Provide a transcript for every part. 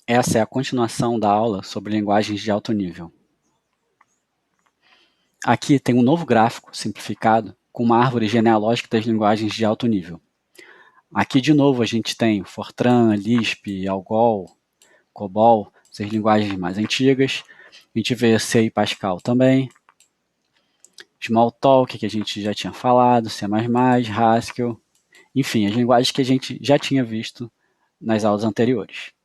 Essa é a continuação da aula sobre linguagens de alto nível. Aqui tem um novo gráfico simplificado com uma árvore genealógica das linguagens de alto nível. Aqui, de novo, a gente tem Fortran, Lisp, Algol, COBOL, essas linguagens mais antigas. A gente vê C e Pascal também. Smalltalk, que a gente já tinha falado, C++, Haskell. Enfim, as linguagens que a gente já tinha visto nas aulas anteriores.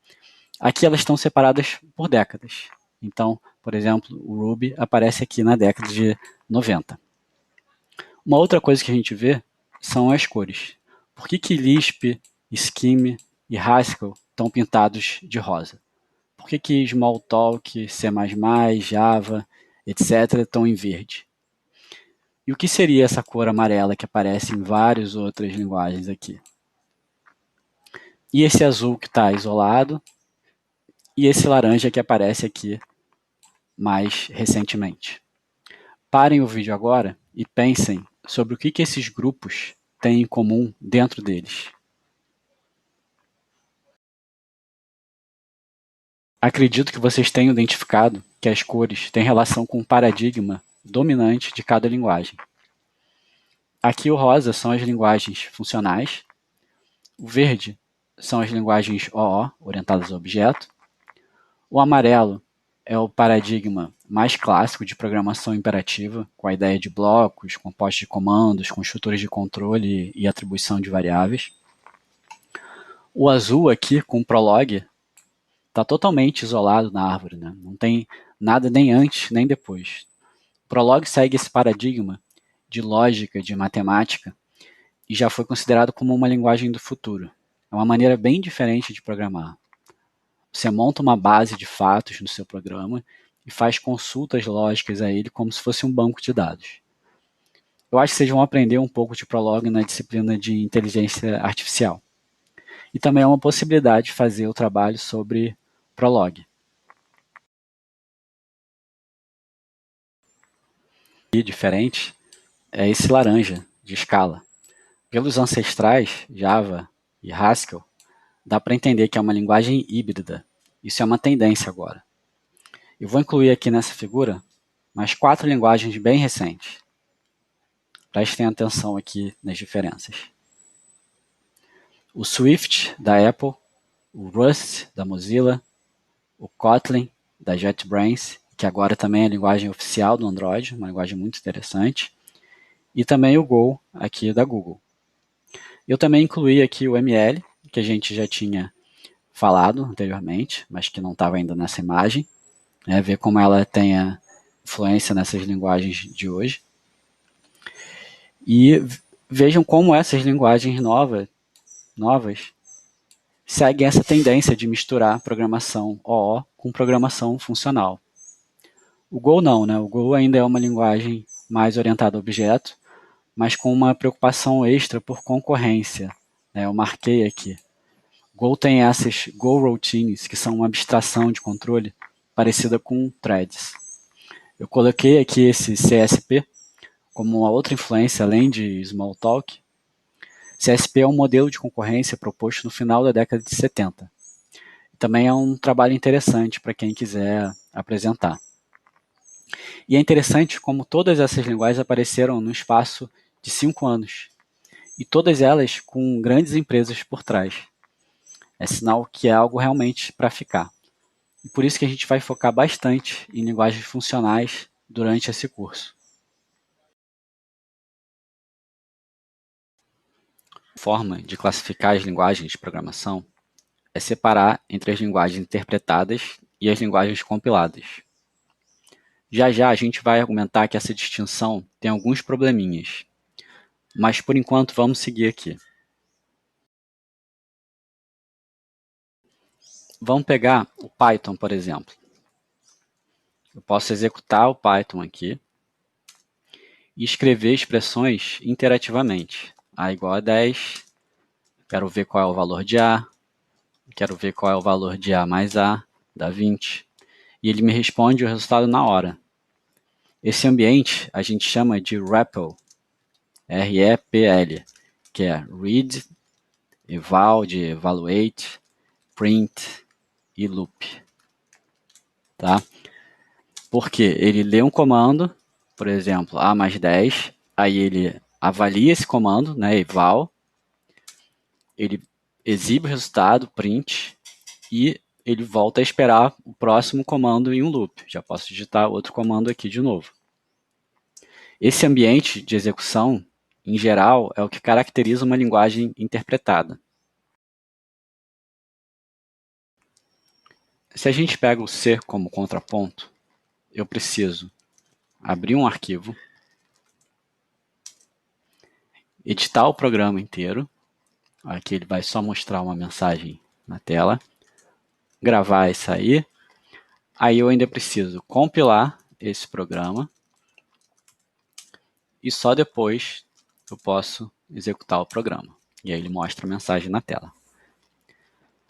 Aqui elas estão separadas por décadas. Então, por exemplo, o Ruby aparece aqui na década de 90. Uma outra coisa que a gente vê são as cores. Por que Lisp, Scheme e Haskell estão pintados de rosa? Por que Smalltalk, C++, Java, etc. estão em verde? E o que seria essa cor amarela que aparece em várias outras linguagens aqui? E esse azul que está isolado? E esse laranja que aparece aqui mais recentemente? Parem o vídeo agora e pensem sobre o que esses grupos têm em comum dentro deles. Acredito que vocês tenham identificado que as cores têm relação com o paradigma dominante de cada linguagem. Aqui o rosa são as linguagens funcionais, o verde são as linguagens OO, orientadas a objeto, o amarelo é o paradigma mais clássico de programação imperativa, com a ideia de blocos, compostos de comandos, construtores de controle e atribuição de variáveis. O azul aqui, com o Prolog, está totalmente isolado na árvore, né? Não tem nada nem antes nem depois. O Prolog segue esse paradigma de lógica, de matemática, e já foi considerado como uma linguagem do futuro. É uma maneira bem diferente de programar. Você monta uma base de fatos no seu programa e faz consultas lógicas a ele como se fosse um banco de dados. Eu acho que vocês vão aprender um pouco de Prolog na disciplina de inteligência artificial. E também é uma possibilidade de fazer o trabalho sobre Prolog. E diferente é esse laranja de escala. Pelos ancestrais, Java e Haskell, dá para entender que é uma linguagem híbrida. Isso é uma tendência agora. Eu vou incluir aqui nessa figura mais 4 linguagens bem recentes. Prestem atenção aqui nas diferenças. O Swift, da Apple, o Rust, da Mozilla, o Kotlin, da JetBrains, que agora também é a linguagem oficial do Android, uma linguagem muito interessante, e também o Go, aqui da Google. Eu também incluí aqui o ML, que a gente já tinha falado anteriormente, mas que não estava ainda nessa imagem, né, ver como ela tem a influência nessas linguagens de hoje. E vejam como essas linguagens novas seguem essa tendência de misturar programação OO com programação funcional. O Go não, né? O Go ainda é uma linguagem mais orientada a objeto, mas com uma preocupação extra por concorrência. Né? Eu marquei aqui. Go tem essas Go Routines, que são uma abstração de controle parecida com threads. Eu coloquei aqui esse CSP como uma outra influência além de Smalltalk. CSP é um modelo de concorrência proposto no final da década de 70. Também é um trabalho interessante para quem quiser apresentar. E é interessante como todas essas linguagens apareceram no espaço de 5 anos. E todas elas com grandes empresas por trás. É sinal que é algo realmente para ficar. E por isso que a gente vai focar bastante em linguagens funcionais durante esse curso. A forma de classificar as linguagens de programação é separar entre as linguagens interpretadas e as linguagens compiladas. Já já a gente vai argumentar que essa distinção tem alguns probleminhas, mas por enquanto vamos seguir aqui. Vamos pegar o Python, por exemplo. Eu posso executar o Python aqui e escrever expressões interativamente. A igual a 10, quero ver qual é o valor de A, quero ver qual é o valor de A mais A, dá 20. E ele me responde o resultado na hora. Esse ambiente a gente chama de REPL, R-E-P-L, que é Read, Eval de Evaluate, Print e loop. Tá? Porque ele lê um comando, por exemplo, A mais 10, aí ele avalia esse comando, né, eval, ele exibe o resultado, print, e ele volta a esperar o próximo comando em um loop. Já posso digitar outro comando aqui de novo. Esse ambiente de execução, em geral, é o que caracteriza uma linguagem interpretada. Se a gente pega o C como contraponto, eu preciso abrir um arquivo, editar o programa inteiro. Aqui ele vai só mostrar uma mensagem na tela. Gravar e sair. Aí eu ainda preciso compilar esse programa. E só depois eu posso executar o programa. E aí ele mostra a mensagem na tela.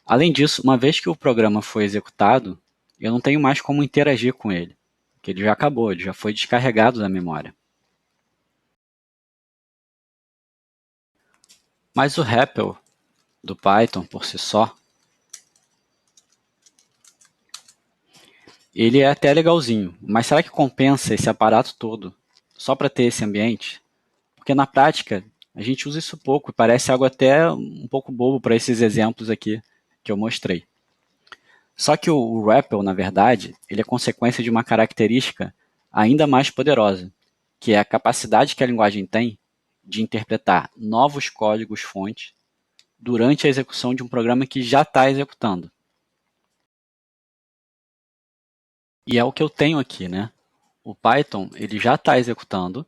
Além disso, uma vez que o programa foi executado, eu não tenho mais como interagir com ele. Porque ele já acabou, ele já foi descarregado da memória. Mas o REPL do Python, por si só, ele é até legalzinho. Mas será que compensa esse aparato todo só para ter esse ambiente? Porque na prática, a gente usa isso pouco e parece algo até um pouco bobo para esses exemplos aqui que eu mostrei. Só que o REPL, na verdade, ele é consequência de uma característica ainda mais poderosa, que é a capacidade que a linguagem tem de interpretar novos códigos-fonte durante a execução de um programa que já está executando. E é o que eu tenho aqui, né? O Python ele já está executando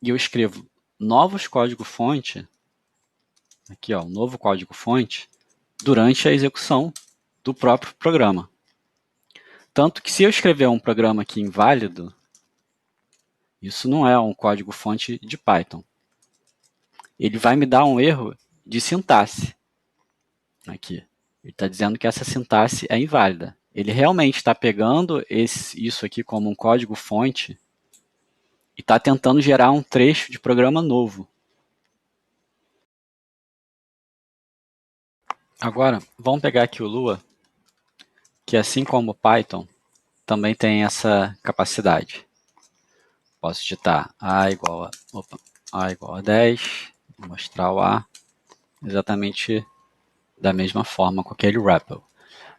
e eu escrevo novos código-fonte, aqui ó, um novo código-fonte, durante a execução do próprio programa. Tanto que se eu escrever um programa aqui inválido, isso não é um código-fonte de Python. Ele vai me dar um erro de sintaxe. Aqui. Ele está dizendo que essa sintaxe é inválida. Ele realmente está pegando isso aqui como um código-fonte e está tentando gerar um trecho de programa novo. Agora, vamos pegar aqui o Lua, que assim como o Python, também tem essa capacidade. Posso digitar A igual a 10, mostrar o A exatamente da mesma forma com aquele REPL.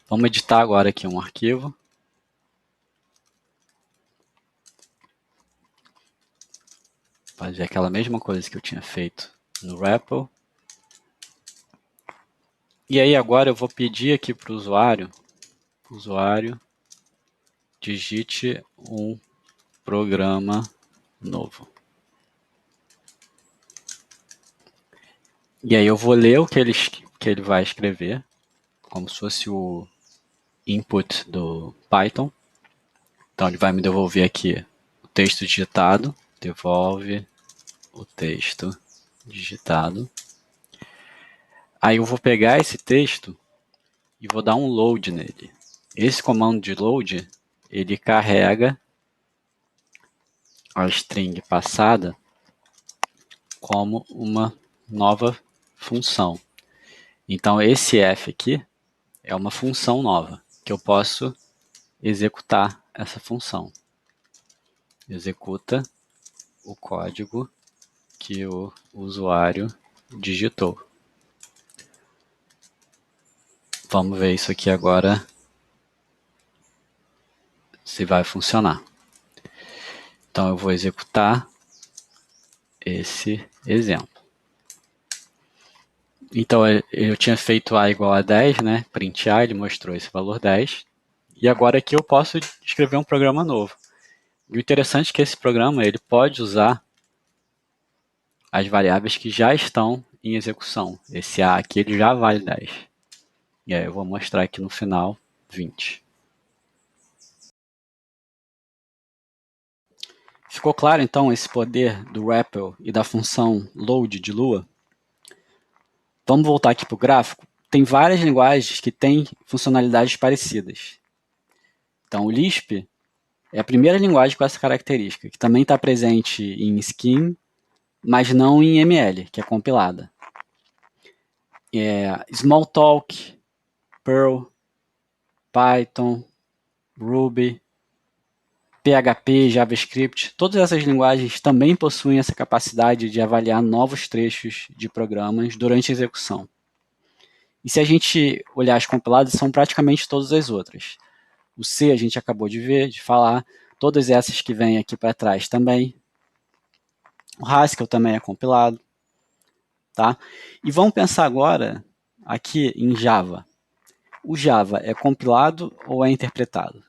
Vamos editar agora aqui um arquivo. Fazer aquela mesma coisa que eu tinha feito no REPL. E aí agora eu vou pedir aqui para o usuário digite um programa novo. E aí eu vou ler o que ele vai escrever, como se fosse o input do Python. Então ele vai me devolver aqui o texto digitado, devolve o texto digitado. Aí eu vou pegar esse texto e vou dar um load nele. Esse comando de load, ele carrega a string passada como uma nova função. Então esse f aqui é uma função nova, que eu posso executar essa função. Executa o código que o usuário digitou. Vamos ver isso aqui agora, se vai funcionar. Então eu vou executar esse exemplo. Então eu tinha feito A igual a 10, né? Print A, ele mostrou esse valor 10. E agora aqui eu posso escrever um programa novo. E o interessante é que esse programa ele pode usar as variáveis que já estão em execução. Esse A aqui ele já vale 10. E aí eu vou mostrar aqui no final 20. Ficou claro então esse poder do REPL e da função load de Lua? Vamos voltar aqui para o gráfico. Tem várias linguagens que têm funcionalidades parecidas. Então o Lisp é a primeira linguagem com essa característica, que também está presente em Scheme, mas não em ML, que é compilada. Smalltalk, Perl, Python, Ruby, PHP, JavaScript, todas essas linguagens também possuem essa capacidade de avaliar novos trechos de programas durante a execução. E se a gente olhar as compiladas, são praticamente todas as outras. O C a gente acabou de ver, de falar, todas essas que vêm aqui para trás também. O Haskell também é compilado. Tá? E vamos pensar agora aqui em Java. O Java é compilado ou é interpretado?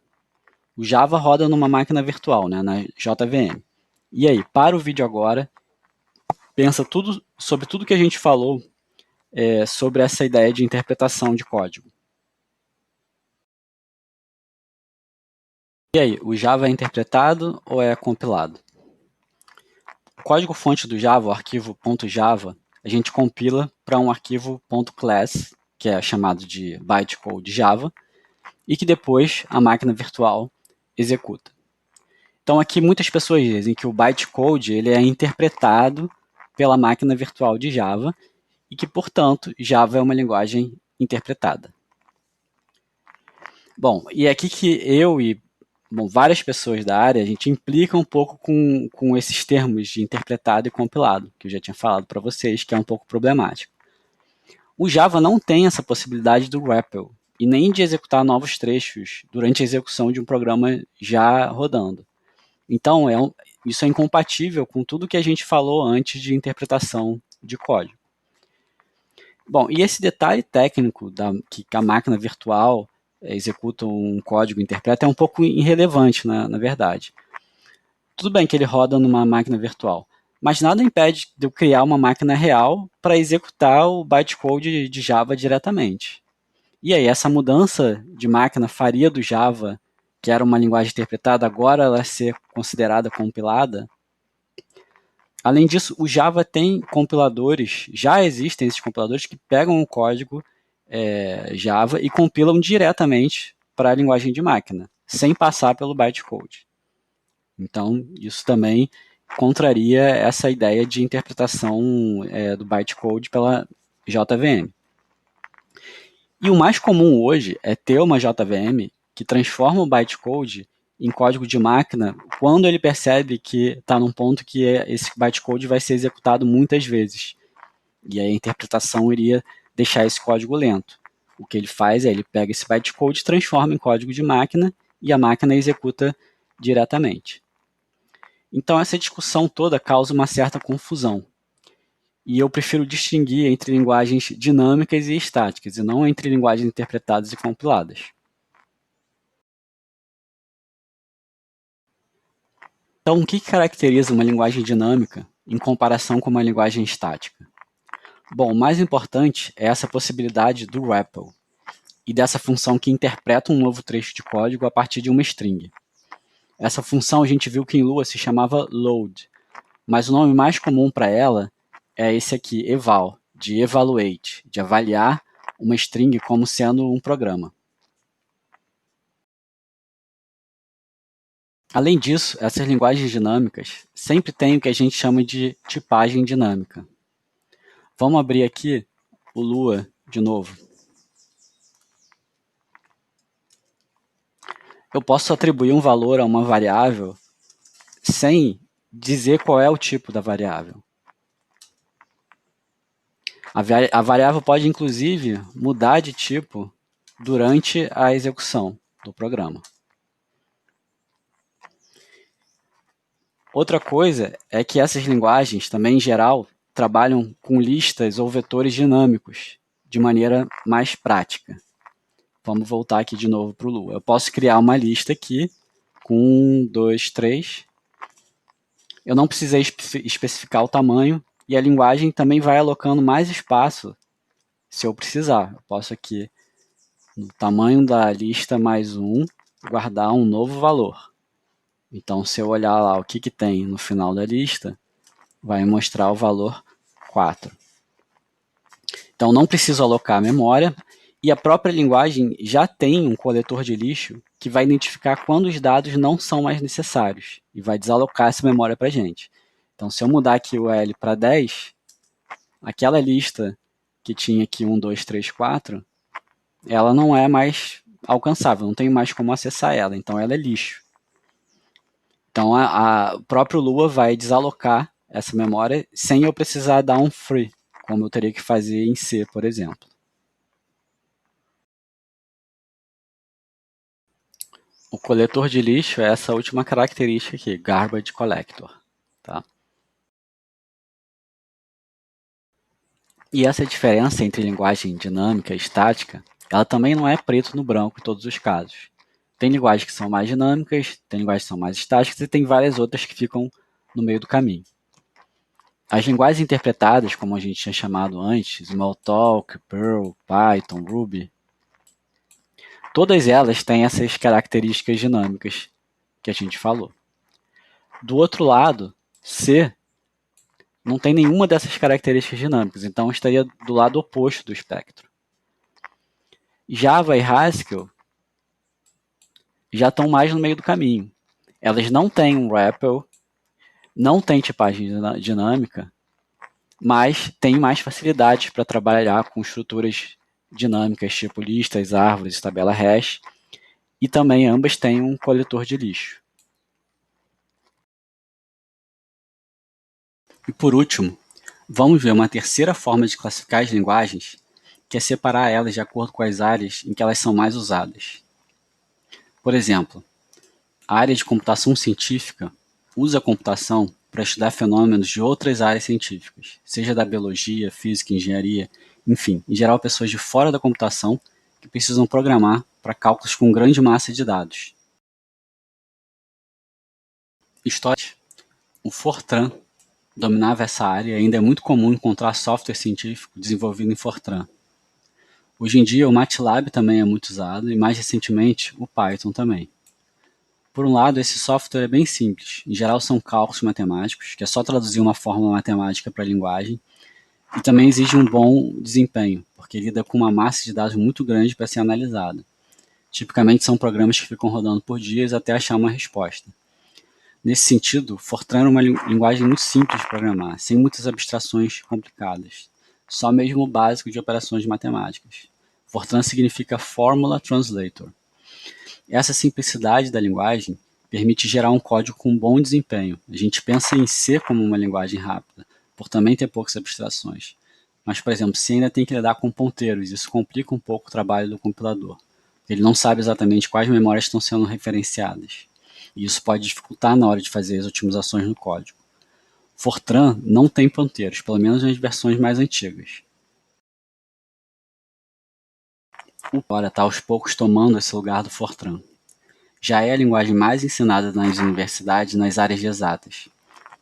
O Java roda numa máquina virtual, né, na JVM. E aí, para o vídeo agora, pensa sobre tudo que a gente falou sobre essa ideia de interpretação de código. E aí, o Java é interpretado ou é compilado? O código-fonte do Java, o arquivo .java, a gente compila para um arquivo .class, que é chamado de bytecode Java, e que depois a máquina virtual executa. Então aqui muitas pessoas dizem que o bytecode ele é interpretado pela máquina virtual de Java e que, portanto, Java é uma linguagem interpretada. Bom, e é aqui que eu e várias pessoas da área, a gente implica um pouco com esses termos de interpretado e compilado, que eu já tinha falado para vocês, que é um pouco problemático. O Java não tem essa possibilidade do REPL, e nem de executar novos trechos durante a execução de um programa já rodando. Então, isso é incompatível com tudo que a gente falou antes de interpretação de código. Bom, e esse detalhe técnico que a máquina virtual executa um código e interpreta é um pouco irrelevante, na verdade. Tudo bem que ele roda numa máquina virtual, mas nada impede de eu criar uma máquina real para executar o bytecode de Java diretamente. E aí, essa mudança de máquina faria do Java, que era uma linguagem interpretada, agora ela ser considerada compilada? Além disso, o Java tem compiladores, já existem esses compiladores que pegam o código Java e compilam diretamente para a linguagem de máquina, sem passar pelo bytecode. Então, isso também contraria essa ideia de interpretação do bytecode pela JVM. E o mais comum hoje é ter uma JVM que transforma o bytecode em código de máquina quando ele percebe que está num ponto que esse bytecode vai ser executado muitas vezes. E aí a interpretação iria deixar esse código lento. O que ele faz é ele pega esse bytecode, transforma em código de máquina e a máquina executa diretamente. Então essa discussão toda causa uma certa confusão. E eu prefiro distinguir entre linguagens dinâmicas e estáticas, e não entre linguagens interpretadas e compiladas. Então, o que caracteriza uma linguagem dinâmica em comparação com uma linguagem estática? Bom, o mais importante é essa possibilidade do REPL, e dessa função que interpreta um novo trecho de código a partir de uma string. Essa função a gente viu que em Lua se chamava load, mas o nome mais comum para ela é esse aqui, eval, de evaluate, de avaliar uma string como sendo um programa. Além disso, essas linguagens dinâmicas sempre têm o que a gente chama de tipagem dinâmica. Vamos abrir aqui o Lua de novo. Eu posso atribuir um valor a uma variável sem dizer qual é o tipo da variável. A variável pode, inclusive, mudar de tipo durante a execução do programa. Outra coisa é que essas linguagens, também em geral, trabalham com listas ou vetores dinâmicos, de maneira mais prática. Vamos voltar aqui de novo para o Lua. Eu posso criar uma lista aqui, com 1, 2, 3. Eu não precisei especificar o tamanho, e a linguagem também vai alocando mais espaço se eu precisar. Eu posso aqui, no tamanho da lista mais 1, guardar um novo valor. Então, se eu olhar lá o que tem no final da lista, vai mostrar o valor 4. Então, não preciso alocar a memória, e a própria linguagem já tem um coletor de lixo que vai identificar quando os dados não são mais necessários e vai desalocar essa memória para a gente. Então, se eu mudar aqui o L para 10, aquela lista que tinha aqui 1, 2, 3, 4, ela não é mais alcançável, não tenho mais como acessar ela, então ela é lixo. Então o próprio Lua vai desalocar essa memória sem eu precisar dar um free, como eu teria que fazer em C, por exemplo. O coletor de lixo é essa última característica aqui, Garbage Collector. Tá? E essa diferença entre linguagem dinâmica e estática, ela também não é preto no branco em todos os casos. Tem linguagens que são mais dinâmicas, tem linguagens que são mais estáticas e tem várias outras que ficam no meio do caminho. As linguagens interpretadas, como a gente tinha chamado antes, Smalltalk, Perl, Python, Ruby, todas elas têm essas características dinâmicas que a gente falou. Do outro lado, C não tem nenhuma dessas características dinâmicas, então estaria do lado oposto do espectro. Java e Haskell já estão mais no meio do caminho. Elas não têm um REPL, não têm tipagem dinâmica, mas têm mais facilidade para trabalhar com estruturas dinâmicas, tipo listas, árvores, tabela hash, e também ambas têm um coletor de lixo. E por último, vamos ver uma terceira forma de classificar as linguagens, que é separar elas de acordo com as áreas em que elas são mais usadas. Por exemplo, a área de computação científica usa a computação para estudar fenômenos de outras áreas científicas, seja da biologia, física, engenharia, enfim, em geral pessoas de fora da computação que precisam programar para cálculos com grande massa de dados. História: o Fortran dominava essa área e ainda é muito comum encontrar software científico desenvolvido em Fortran. Hoje em dia o MATLAB também é muito usado e mais recentemente o Python também. Por um lado, esse software é bem simples. Em geral, são cálculos matemáticos, que é só traduzir uma fórmula matemática para a linguagem, e também exige um bom desempenho, porque lida com uma massa de dados muito grande para ser analisada. Tipicamente, são programas que ficam rodando por dias até achar uma resposta. Nesse sentido, Fortran é uma linguagem muito simples de programar, sem muitas abstrações complicadas, só mesmo o básico de operações matemáticas. Fortran significa Formula Translator. Essa simplicidade da linguagem permite gerar um código com bom desempenho. A gente pensa em C como uma linguagem rápida, por também ter poucas abstrações. Mas, por exemplo, C ainda tem que lidar com ponteiros, isso complica um pouco o trabalho do compilador. Ele não sabe exatamente quais memórias estão sendo referenciadas. E isso pode dificultar na hora de fazer as otimizações no código. Fortran não tem ponteiros, pelo menos nas versões mais antigas. O Bora está aos poucos tomando esse lugar do Fortran. Já é a linguagem mais ensinada nas universidades nas áreas de exatas.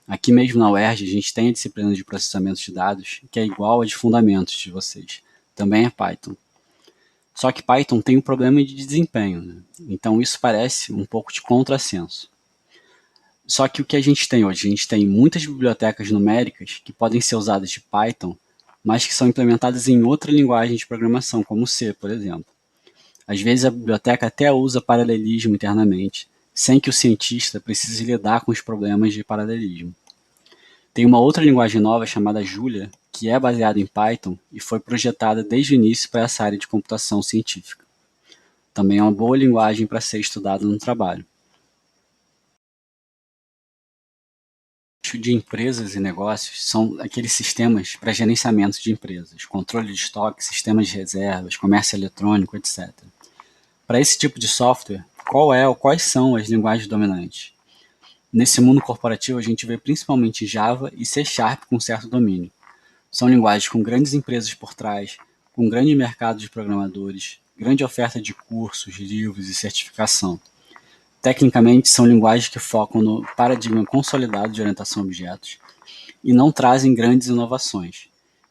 Aqui mesmo na UERJ a gente tem a disciplina de processamento de dados, que é igual a de fundamentos de vocês. Também é Python. Só que Python tem um problema de desempenho, né? Então isso parece um pouco de contrassenso. Só que o que a gente tem hoje? A gente tem muitas bibliotecas numéricas que podem ser usadas de Python, mas que são implementadas em outra linguagem de programação, como C, por exemplo. Às vezes a biblioteca até usa paralelismo internamente, sem que o cientista precise lidar com os problemas de paralelismo. Tem uma outra linguagem nova chamada Julia, que é baseada em Python e foi projetada desde o início para essa área de computação científica. Também é uma boa linguagem para ser estudada no trabalho. De empresas e negócios são aqueles sistemas para gerenciamento de empresas, controle de estoque, sistemas de reservas, comércio eletrônico, etc. Para esse tipo de software, quais são as linguagens dominantes? Nesse mundo corporativo, a gente vê principalmente Java e C# com certo domínio. São linguagens com grandes empresas por trás, com grande mercado de programadores, grande oferta de cursos, livros e certificação. Tecnicamente, são linguagens que focam no paradigma consolidado de orientação a objetos e não trazem grandes inovações.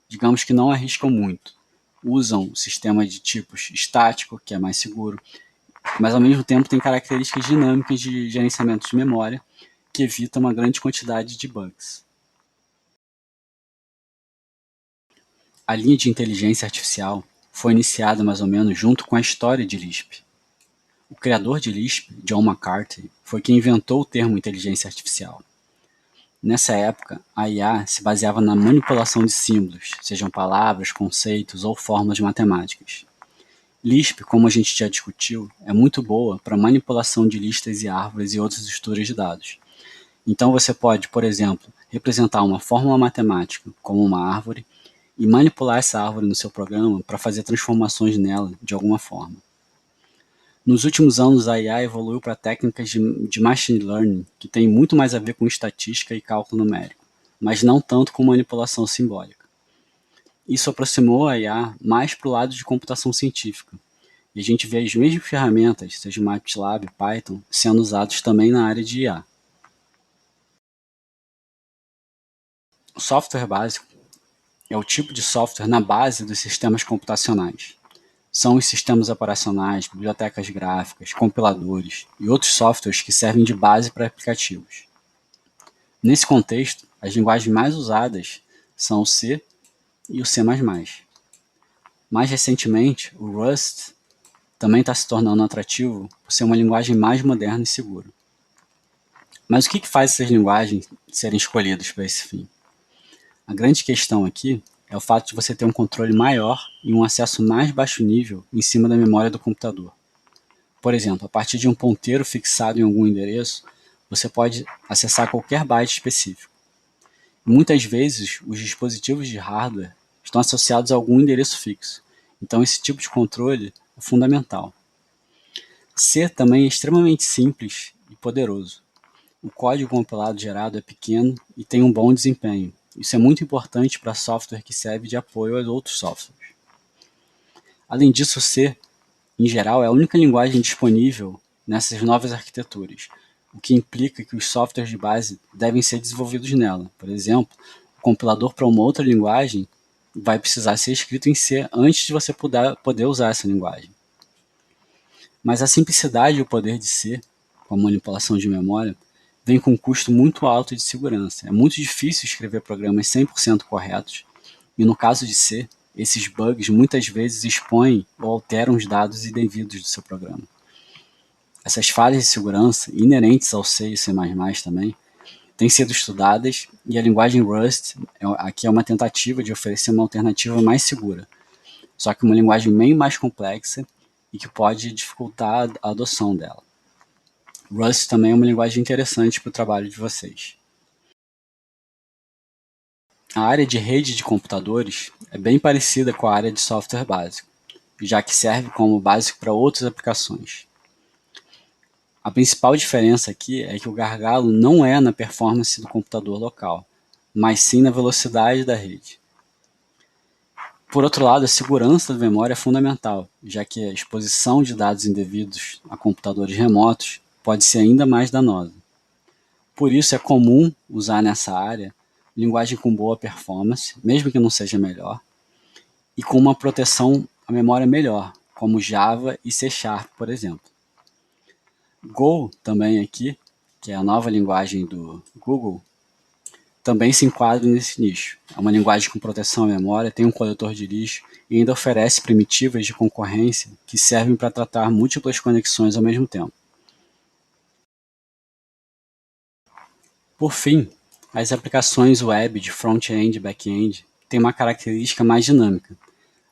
Digamos que não arriscam muito. Usam o sistema de tipos estático, que é mais seguro, mas ao mesmo tempo tem características dinâmicas de gerenciamento de memória que evita uma grande quantidade de bugs. A linha de inteligência artificial foi iniciada mais ou menos junto com a história de Lisp. O criador de Lisp, John McCarthy, foi quem inventou o termo inteligência artificial. Nessa época, a IA se baseava na manipulação de símbolos, sejam palavras, conceitos ou fórmulas matemáticas. Lisp, como a gente já discutiu, é muito boa para manipulação de listas e árvores e outras estruturas de dados. Então você pode, por exemplo, representar uma fórmula matemática como uma árvore e manipular essa árvore no seu programa para fazer transformações nela de alguma forma. Nos últimos anos, a IA evoluiu para técnicas de machine learning que têm muito mais a ver com estatística e cálculo numérico, mas não tanto com manipulação simbólica. Isso aproximou a IA mais para o lado de computação científica, e a gente vê as mesmas ferramentas, seja MATLAB, Python, sendo usados também na área de IA. O software básico é o tipo de software na base dos sistemas computacionais. São os sistemas operacionais, bibliotecas gráficas, compiladores e outros softwares que servem de base para aplicativos. Nesse contexto, as linguagens mais usadas são o C e o C++. Mais recentemente, o Rust também está se tornando atrativo por ser uma linguagem mais moderna e segura. Mas o que faz essas linguagens serem escolhidas para esse fim? A grande questão aqui é o fato de você ter um controle maior e um acesso mais baixo nível em cima da memória do computador. Por exemplo, a partir de um ponteiro fixado em algum endereço, você pode acessar qualquer byte específico. Muitas vezes, os dispositivos de hardware estão associados a algum endereço fixo, então esse tipo de controle é fundamental. C também é extremamente simples e poderoso. O código compilado gerado é pequeno e tem um bom desempenho. Isso é muito importante para software que serve de apoio a outros softwares. Além disso, o C, em geral, é a única linguagem disponível nessas novas arquiteturas, o que implica que os softwares de base devem ser desenvolvidos nela. Por exemplo, o compilador para uma outra linguagem vai precisar ser escrito em C antes de você poder usar essa linguagem. Mas a simplicidade e o poder de C, com a manipulação de memória, vem com um custo muito alto de segurança. É muito difícil escrever programas 100% corretos, e no caso de C, esses bugs muitas vezes expõem ou alteram os dados indevidos do seu programa. Essas falhas de segurança, inerentes ao C e C++ também, têm sido estudadas, e a linguagem Rust aqui é uma tentativa de oferecer uma alternativa mais segura, só que uma linguagem bem mais complexa e que pode dificultar a adoção dela. Rust também é uma linguagem interessante para o trabalho de vocês. A área de rede de computadores é bem parecida com a área de software básico, já que serve como básico para outras aplicações. A principal diferença aqui é que o gargalo não é na performance do computador local, mas sim na velocidade da rede. Por outro lado, a segurança da memória é fundamental, já que a exposição de dados indevidos a computadores remotos pode ser ainda mais danosa. Por isso é comum usar nessa área linguagem com boa performance, mesmo que não seja melhor, e com uma proteção à memória melhor, como Java e C#, por exemplo. Go também aqui, que é a nova linguagem do Google, também se enquadra nesse nicho. É uma linguagem com proteção à memória, tem um coletor de lixo e ainda oferece primitivas de concorrência que servem para tratar múltiplas conexões ao mesmo tempo. Por fim, as aplicações web de front-end e back-end têm uma característica mais dinâmica.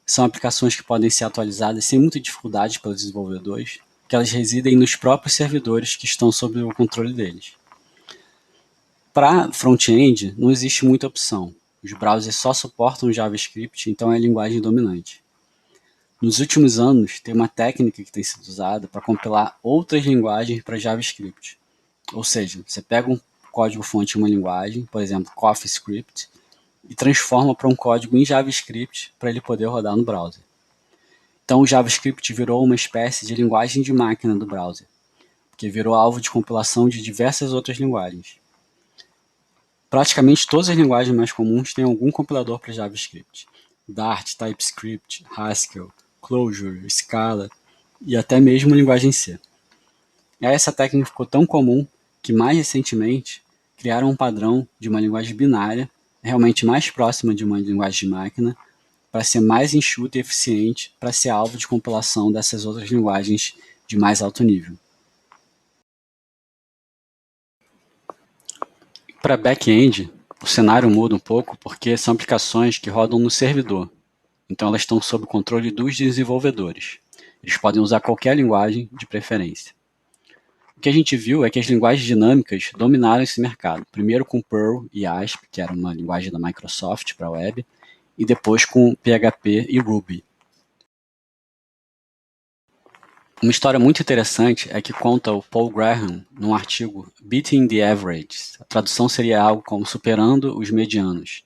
São aplicações que podem ser atualizadas sem muita dificuldade pelos desenvolvedores, porque elas residem nos próprios servidores que estão sob o controle deles. Para front-end, não existe muita opção. Os browsers só suportam JavaScript, então é a linguagem dominante. Nos últimos anos, tem uma técnica que tem sido usada para compilar outras linguagens para JavaScript. Ou seja, você pega um código-fonte em uma linguagem, por exemplo, CoffeeScript, e transforma para um código em JavaScript para ele poder rodar no browser. Então o JavaScript virou uma espécie de linguagem de máquina do browser, porque virou alvo de compilação de diversas outras linguagens. Praticamente todas as linguagens mais comuns têm algum compilador para JavaScript. Dart, TypeScript, Haskell, Clojure, Scala e até mesmo linguagem C. E aí essa técnica ficou tão comum que mais recentemente criaram um padrão de uma linguagem binária, realmente mais próxima de uma linguagem de máquina, para ser mais enxuta e eficiente para ser alvo de compilação dessas outras linguagens de mais alto nível. Para back-end, o cenário muda um pouco porque são aplicações que rodam no servidor, então elas estão sob o controle dos desenvolvedores. Eles podem usar qualquer linguagem de preferência. O que a gente viu é que as linguagens dinâmicas dominaram esse mercado. Primeiro com Perl e ASP, que era uma linguagem da Microsoft para a web, e depois com PHP e Ruby. Uma história muito interessante é que conta o Paul Graham num artigo Beating the Average. A tradução seria algo como superando os medianos.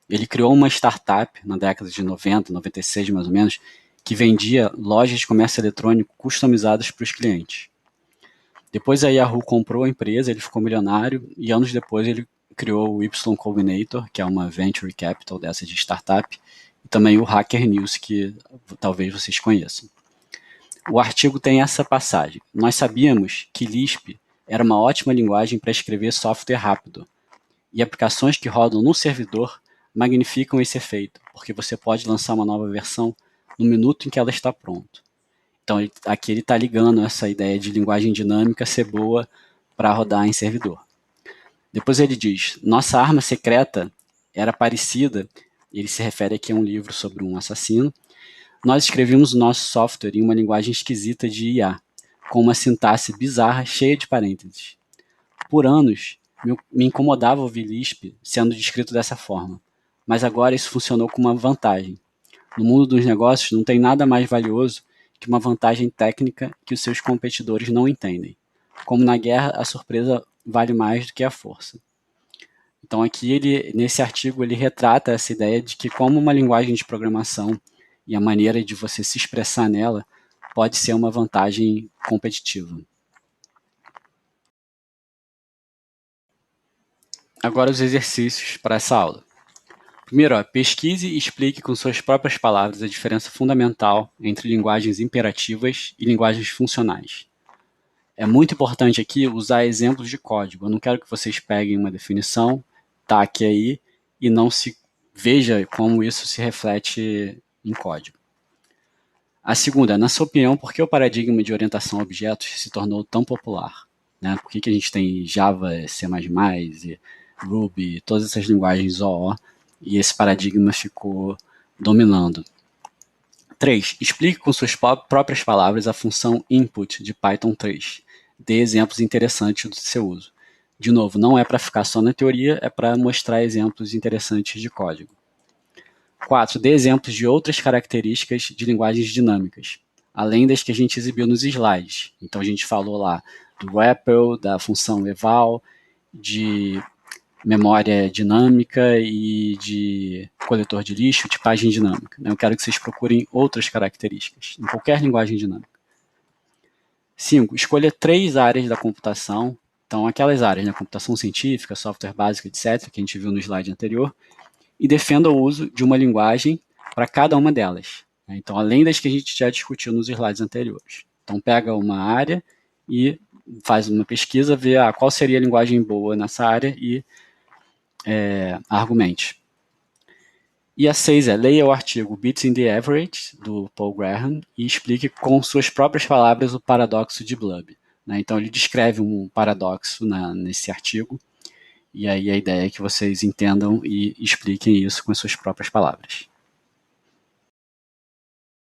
Ele criou uma startup na década de 90, 96 mais ou menos, que vendia lojas de comércio eletrônico customizadas para os clientes. Depois a Yahoo comprou a empresa, ele ficou milionário e anos depois ele criou o Y Combinator, que é uma venture capital dessa de startup, e também o Hacker News, que talvez vocês conheçam. O artigo tem essa passagem. Nós sabíamos que Lisp era uma ótima linguagem para escrever software rápido, e aplicações que rodam no servidor magnificam esse efeito, porque você pode lançar uma nova versão no minuto em que ela está pronta. Então, aqui ele está ligando essa ideia de linguagem dinâmica ser boa para rodar em servidor. Depois ele diz, nossa arma secreta era parecida, ele se refere aqui a um livro sobre um assassino. Nós escrevíamos o nosso software em uma linguagem esquisita de IA, com uma sintaxe bizarra cheia de parênteses. Por anos, me incomodava ouvir Lisp sendo descrito dessa forma, mas agora isso funcionou com uma vantagem. No mundo dos negócios, não tem nada mais valioso que uma vantagem técnica que os seus competidores não entendem. Como na guerra, a surpresa vale mais do que a força. Então aqui, nesse artigo, ele retrata essa ideia de que como uma linguagem de programação e a maneira de você se expressar nela pode ser uma vantagem competitiva. Agora os exercícios para essa aula. Primeiro, pesquise e explique com suas próprias palavras a diferença fundamental entre linguagens imperativas e linguagens funcionais. É muito importante aqui usar exemplos de código. Eu não quero que vocês peguem uma definição, taque aí e não se veja como isso se reflete em código. A segunda, na sua opinião, por que o paradigma de orientação a objetos se tornou tão popular? Né? Por que a gente tem Java, C++, e Ruby, todas essas linguagens OO, e esse paradigma ficou dominando? 3. Explique com suas próprias palavras a função input de Python 3. Dê exemplos interessantes do seu uso. De novo, não é para ficar só na teoria, é para mostrar exemplos interessantes de código. 4. Dê exemplos de outras características de linguagens dinâmicas, além das que a gente exibiu nos slides. Então a gente falou lá do REPL, da função eval, de memória dinâmica e de coletor de lixo, tipagem dinâmica. Eu quero que vocês procurem outras características em qualquer linguagem dinâmica. 5. Escolha 3 áreas da computação. Então, aquelas áreas, né, computação científica, software básico, etc., que a gente viu no slide anterior, e defenda o uso de uma linguagem para cada uma delas. Então, além das que a gente já discutiu nos slides anteriores. Então, pega uma área e faz uma pesquisa, vê qual seria a linguagem boa nessa área e argumente. E a 6 leia o artigo Beating the Average, do Paul Graham, e explique com suas próprias palavras o paradoxo de Bloom. Né? Então, ele descreve um paradoxo nesse artigo, e aí a ideia é que vocês entendam e expliquem isso com as suas próprias palavras.